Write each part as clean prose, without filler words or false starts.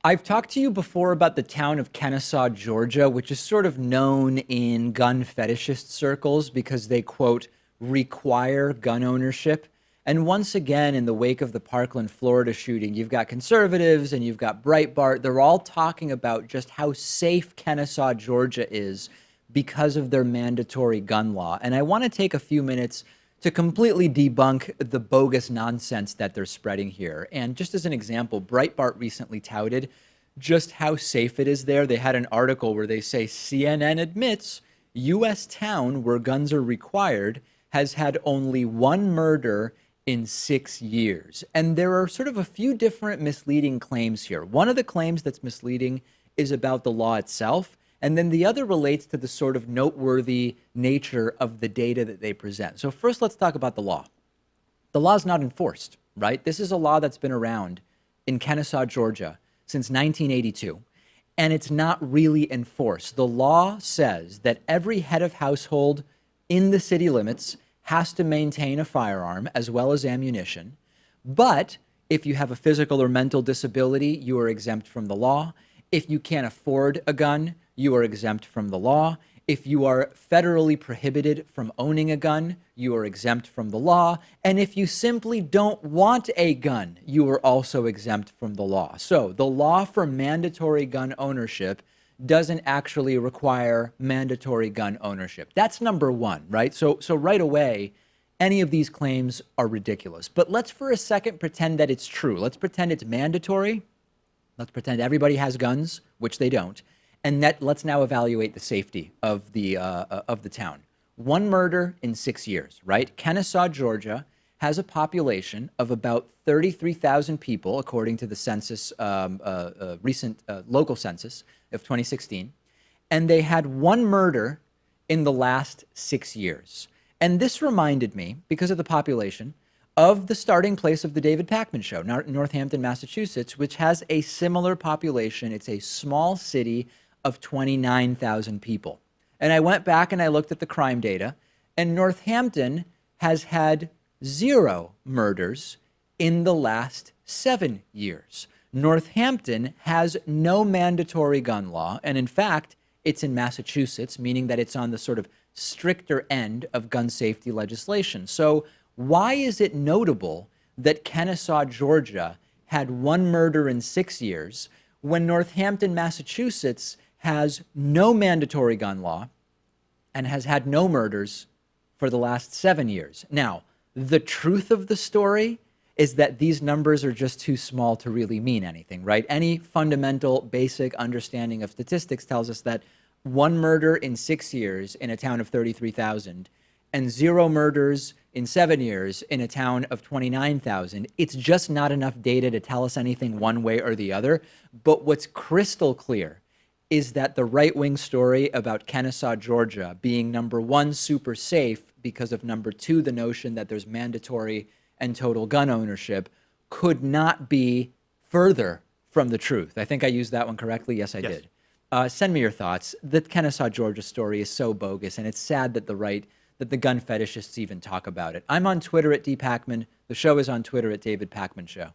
I've talked to you before about the town of Kennesaw, Georgia, which is sort of known in gun fetishist circles because they, quote, require gun ownership. And once again, in the wake of the Parkland, Florida shooting, you've got conservatives and you've got Breitbart. They're all talking about just how safe Kennesaw, Georgia is because of their mandatory gun law. And I want to take a few minutes to completely debunk the bogus nonsense that they're spreading here. And just as an example, Breitbart recently touted just how safe it is there. They had an article where they say CNN admits U.S. town where guns are required has had only one murder in 6 years. And there are sort of a few different misleading claims here. One of the claims that's misleading is about the law itself. And then the other relates to the sort of noteworthy nature of the data that they present. So first, let's talk about the law. The law is not enforced, right? This is a law that's been around in Kennesaw, Georgia since 1982, and it's not really enforced. The law says that every head of household in the city limits has to maintain a firearm as well as ammunition. But if you have a physical or mental disability, you are exempt from the law. If you can't afford a gun, you are exempt from the law. If you are federally prohibited from owning a gun, you are exempt from the law. And if you simply don't want a gun, you are also exempt from the law. So the law for mandatory gun ownership doesn't actually require mandatory gun ownership. That's number one, right? So right away, any of these claims are ridiculous. But let's for a second pretend that it's true. Let's pretend it's mandatory. Let's pretend everybody has guns, which they don't. And let's now evaluate the safety of the town. One murder in 6 years, right? Kennesaw, Georgia, has a population of about 33,000 people, according to the census, recent local census of 2016. And they had one murder in the last 6 years. And this reminded me, because of the population, of the starting place of the David Pakman show, Northampton, Massachusetts, which has a similar population. It's a small city of 29,000 people. And I went back and I looked at the crime data, and Northampton has had 0 murders in the last 7 years. Northampton has no mandatory gun law, and in fact, it's in Massachusetts, meaning that it's on the sort of stricter end of gun safety legislation. So why is it notable that Kennesaw, Georgia had one murder in 6 years when Northampton, Massachusetts has no mandatory gun law and has had no murders for the last 7 years? Now, the truth of the story is that these numbers are just too small to really mean anything, right? Any fundamental, basic understanding of statistics tells us that one murder in 6 years in a town of 33,000 and 0 murders in 7 years in a town of 29,000, it's just not enough data to tell us anything one way or the other. But what's crystal clear is that the right-wing story about Kennesaw, Georgia being number one, super safe, because of number two, the notion that there's mandatory and total gun ownership, could not be further from the truth. I think I used that one correctly. Yes, I did. Send me your thoughts. The Kennesaw, Georgia story is so bogus, and it's sad that the gun fetishists even talk about it. I'm on Twitter at dpakman. The show is on Twitter at David Pakman Show.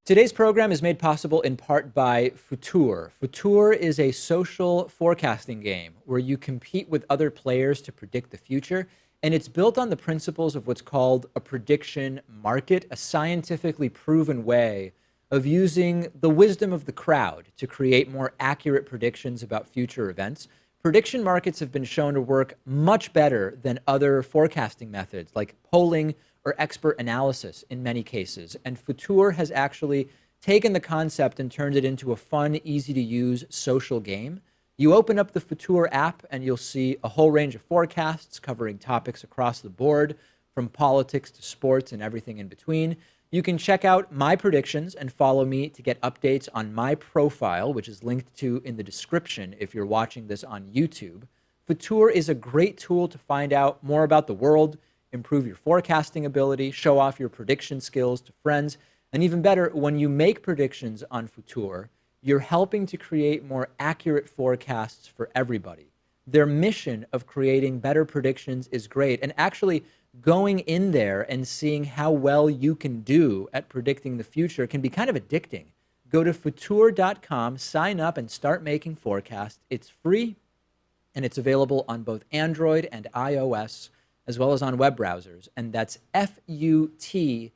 Today's program is made possible in part by Futur. Futur is a social forecasting game where you compete with other players to predict the future, and it's built on the principles of what's called a prediction market, a scientifically proven way of using the wisdom of the crowd to create more accurate predictions about future events. Prediction markets have been shown to work much better than other forecasting methods like polling or expert analysis in many cases. And Futur has actually taken the concept and turned it into a fun, easy to use social game. You open up the Futur app and you'll see a whole range of forecasts covering topics across the board, from politics to sports and everything in between. You can check out my predictions and follow me to get updates on my profile, which is linked to in the description if you're watching this on YouTube. Futur is a great tool to find out more about the world, improve your forecasting ability, show off your prediction skills to friends, and even better, when you make predictions on Futur, you're helping to create more accurate forecasts for everybody. Their mission of creating better predictions is great, and actually going in there and seeing how well you can do at predicting the future can be kind of addicting, Go to futur.com, sign up, and start making forecasts. It's free, and it's available on both Android and iOS, as well as on web browsers. And that's futur.com.